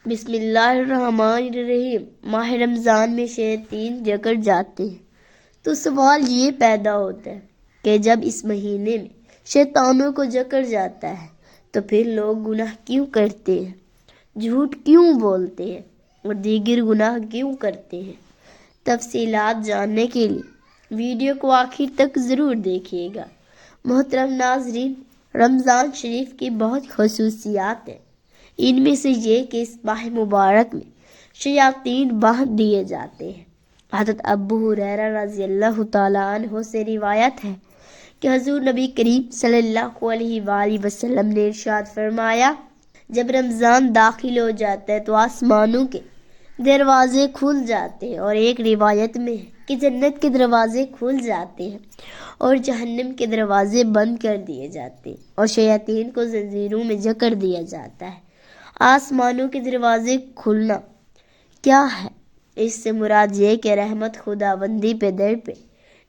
بسم اللہ الرحمن الرحیم۔ ماہ رمضان میں شیاطین جکڑ جاتے ہیں تو سوال یہ پیدا ہوتا ہے کہ جب اس مہینے میں شیطانوں کو جکڑ جاتا ہے تو پھر لوگ گناہ کیوں کرتے ہیں، جھوٹ کیوں بولتے ہیں اور دیگر گناہ کیوں کرتے ہیں؟ تفصیلات جاننے کے لیے ویڈیو کو آخر تک ضرور دیکھیے گا۔ محترم ناظرین، رمضان شریف کی بہت خصوصیات ہیں۔ ان میں سے یہ کہ اس ماہ مبارک میں شیاطین باندھ دیے جاتے ہیں۔ حضرت ابو ہریرہ رضی اللہ تعالیٰ عنہ سے روایت ہے کہ حضور نبی کریم صلی اللہ علیہ وآلہ وسلم نے ارشاد فرمایا، جب رمضان داخل ہو جاتا ہے تو آسمانوں کے دروازے کھل جاتے ہیں، اور ایک روایت میں ہے کہ جنت کے دروازے کھل جاتے ہیں اور جہنم کے دروازے بند کر دیے جاتے ہیں، اور شیاطین کو زنجیروں میں جکڑ دیا جاتا ہے۔ آسمانوں کے دروازے کھلنا کیا ہے؟ اس سے مراد یہ کہ رحمت خداوندی پہ در پہ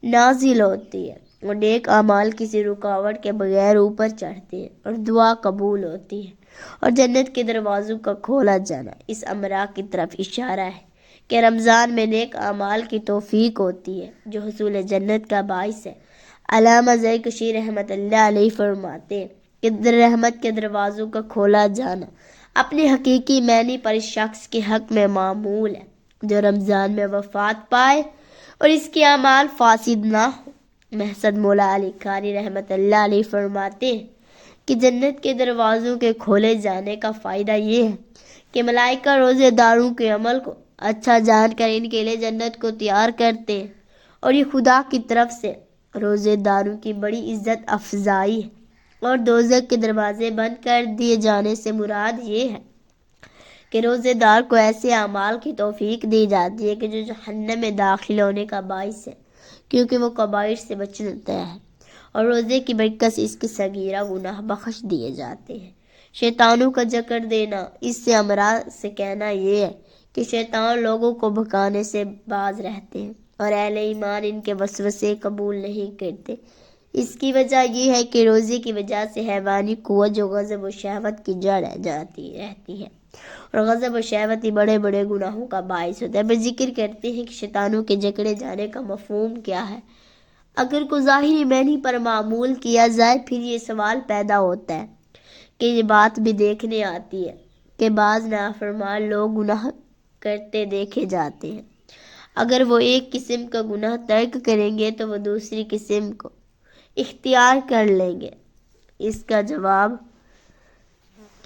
نازل ہوتی ہے اور نیک اعمال کسی رکاوٹ کے بغیر اوپر چڑھتے ہیں اور دعا قبول ہوتی ہے، اور جنت کے دروازوں کا کھولا جانا اس امر کی طرف اشارہ ہے کہ رمضان میں نیک اعمال کی توفیق ہوتی ہے جو حصول جنت کا باعث ہے۔ علامہ زرکشی رحمۃ اللہ علیہ فرماتے ہیں کہ رحمت کے دروازوں کا کھولا جانا اپنے حقیقی معنی پر اس شخص کے حق میں معمول ہے جو رمضان میں وفات پائے اور اس کے اعمال فاسد نہ ہو۔ محسد مولا علی قاری رحمۃ اللہ علیہ فرماتے ہیں کہ جنت کے دروازوں کے کھولے جانے کا فائدہ یہ ہے کہ ملائکہ روزے داروں کے عمل کو اچھا جان کر ان کے لیے جنت کو تیار کرتے ہیں، اور یہ خدا کی طرف سے روزے داروں کی بڑی عزت افزائی ہے۔ اور دوزخ کے دروازے بند کر دیے جانے سے مراد یہ ہے کہ روزے دار کو ایسے اعمال کی توفیق دی جاتی ہے کہ جو جہنم میں داخل ہونے کا باعث ہے، کیونکہ وہ کبائر سے بچتا ہے، اور روزے کی برکت سے اس کے صغیرہ گناہ بخش دیے جاتے ہیں۔ شیطانوں کا جکڑ دینا، اس سے امراض سے کہنا یہ ہے کہ شیطان لوگوں کو بھکانے سے باز رہتے ہیں اور اہل ایمان ان کے وسوسے قبول نہیں کرتے۔ اس کی وجہ یہ ہے کہ روزے کی وجہ سے حیوانی قوت جو غضب و شہوت کی جڑ جاتی رہتی ہے، اور غضب و شہوت ہی بڑے بڑے گناہوں کا باعث ہوتا ہے۔ پھر ذکر کرتے ہیں کہ شیطانوں کے جکڑے جانے کا مفہوم کیا ہے۔ اگر کو ظاہری معنی پر معمول کیا جائے پھر یہ سوال پیدا ہوتا ہے کہ یہ بات بھی دیکھنے آتی ہے کہ بعض نافرمان لوگ گناہ کرتے دیکھے جاتے ہیں۔ اگر وہ ایک قسم کا گناہ ترک کریں گے تو وہ دوسری قسم کو اختیار کر لیں گے۔ اس کا جواب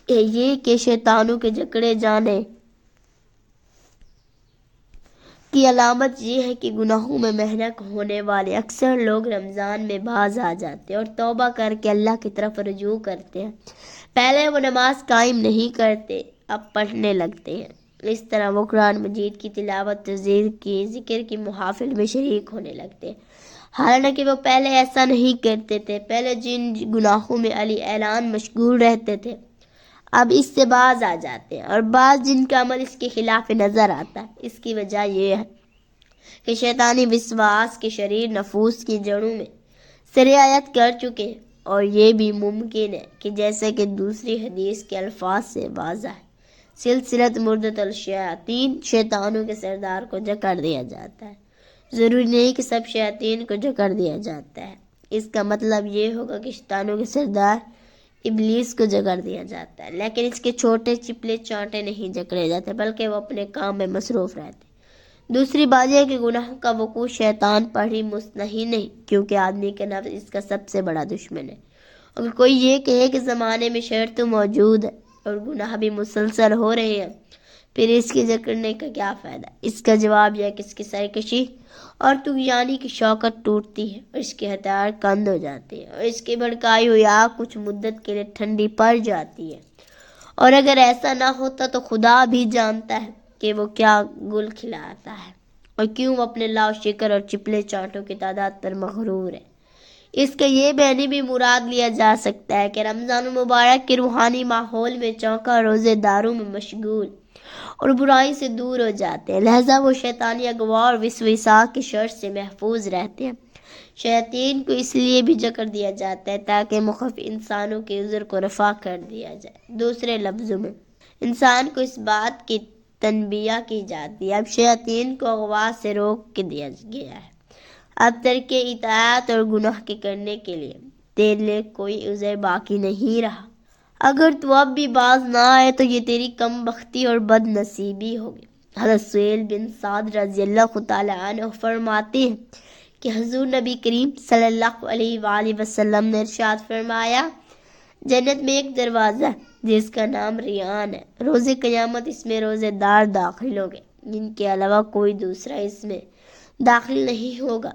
یہ کہ شیطانوں کے جکڑے جانے کی علامت یہ ہے کہ گناہوں میں محنت ہونے والے اکثر لوگ رمضان میں باز آ جاتے ہیں اور توبہ کر کے اللہ کی طرف رجوع کرتے ہیں۔ پہلے وہ نماز قائم نہیں کرتے، اب پڑھنے لگتے ہیں۔ اس طرح وہ قرآن مجید کی تلاوت، ذکر کی محافل میں شریک ہونے لگتے ہیں، حالانکہ وہ پہلے ایسا نہیں کرتے تھے۔ پہلے جن گناہوں میں اعلان مشغول رہتے تھے اب اس سے باز آ جاتے ہیں، اور بعض جن کا عمل اس کے خلاف نظر آتا ہے۔ اس کی وجہ یہ ہے کہ شیطانی وسواس کے شریر نفوس کی جڑوں میں سرایت کر چکے ہیں، اور یہ بھی ممکن ہے کہ جیسے کہ دوسری حدیث کے الفاظ سے واضح ہے، سلسلۃ مردۃ الشیاطین، شیطانوں کے سردار کو جکڑ دیا جاتا ہے۔ ضروری نہیں کہ سب شیاطین کو جکڑ دیا جاتا ہے، اس کا مطلب یہ ہوگا کہ شیطانوں کے سردار ابلیس کو جکڑ دیا جاتا ہے، لیکن اس کے چھوٹے چپلے چانٹے نہیں جکڑے جاتے بلکہ وہ اپنے کام میں مصروف رہتے ہیں۔ دوسری بات یہ ہے کہ گناہ کا وقوع شیطان پر ہی مستحیل نہیں، کیونکہ آدمی کا نفس اس کا سب سے بڑا دشمن ہے۔ اگر کوئی یہ کہے کہ زمانے میں شر تو موجود ہے اور گناہ بھی مسلسل ہو رہے ہیں، پھر اس کے جکڑنے کا کیا فائدہ؟ اس کا جواب یہ کہ اس کی سرکشی اور طغیانی کی شوکت ٹوٹتی ہے اور اس کے ہتھیار کند ہو جاتے ہیں، اور اس کی بھڑکائی ہوئی آگ کچھ مدت کے لیے ٹھنڈی پڑ جاتی ہے۔ اور اگر ایسا نہ ہوتا تو خدا بھی جانتا ہے کہ وہ کیا گل کھلاتا ہے اور کیوں وہ اپنے لاؤ شکر اور چپلے چانٹوں کی تعداد پر مغرور ہے۔ اس کا یہ معنی بھی مراد لیا جا سکتا ہے کہ رمضان المبارک کے روحانی ماحول میں چونکا روزے داروں میں مشغول اور برائی سے دور ہو جاتے ہیں، لہذا وہ شیطانی اغوا اور وسوسہ کی شر سے محفوظ رہتے ہیں۔ شیاطین کو اس لیے بھی جکڑ دیا جاتا ہے تاکہ مخف انسانوں کے عذر کو رفع کر دیا جائے۔ دوسرے لفظوں میں انسان کو اس بات کی تنبیہ کی جاتی ہے، اب شیاطین کو اغوا سے روک کے دیا گیا ہے، اب ترک اطاعت اور گناہ کے کرنے کے لیے تیرے لیے کوئی عذر باقی نہیں رہا۔ اگر تو اب بھی باز نہ آئے تو یہ تیری کم بختی اور بد نصیبی ہوگی۔ حضرت سہیل بن سعد رضی اللہ تعالیٰ عنہ فرماتے ہیں کہ حضور نبی کریم صلی اللہ علیہ وآلہ وسلم نے ارشاد فرمایا، جنت میں ایک دروازہ ہے جس کا نام ریان ہے، روز قیامت اس میں روزے دار داخل ہوں گے، جن کے علاوہ کوئی دوسرا اس میں داخل نہیں ہوگا۔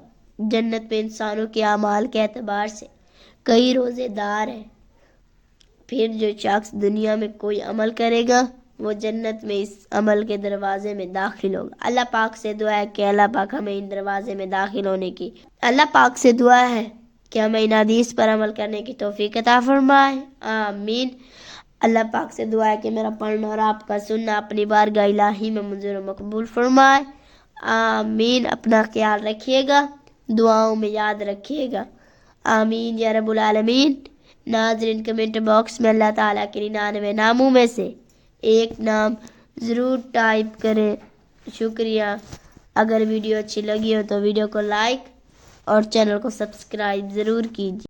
جنت میں انسانوں کے اعمال کے اعتبار سے کئی روزے دار ہیں، پھر جو شخص دنیا میں کوئی عمل کرے گا وہ جنت میں اس عمل کے دروازے میں داخل ہوگا۔ اللہ پاک سے دعا ہے کہ اللہ پاک ہمیں ان دروازے میں داخل ہونے کی، اللہ پاک سے دعا ہے کہ ہمیں ان حدیث پر عمل کرنے کی توفیق عطا فرمائے، آمین۔ اللہ پاک سے دعا ہے کہ میرا پڑھنا اور آپ کا سننا اپنی بارگاہ الہی میں منظور و مقبول فرمائے، آمین۔ اپنا خیال رکھیے گا، دعاؤں میں یاد رکھیے گا، آمین یا رب العالمین۔ ناظرین کمنٹ باکس میں اللہ تعالیٰ کے 99 ناموں میں سے ایک نام ضرور ٹائپ کریں، شکریہ۔ اگر ویڈیو اچھی لگی ہو تو ویڈیو کو لائک اور چینل کو سبسکرائب ضرور کیجیے۔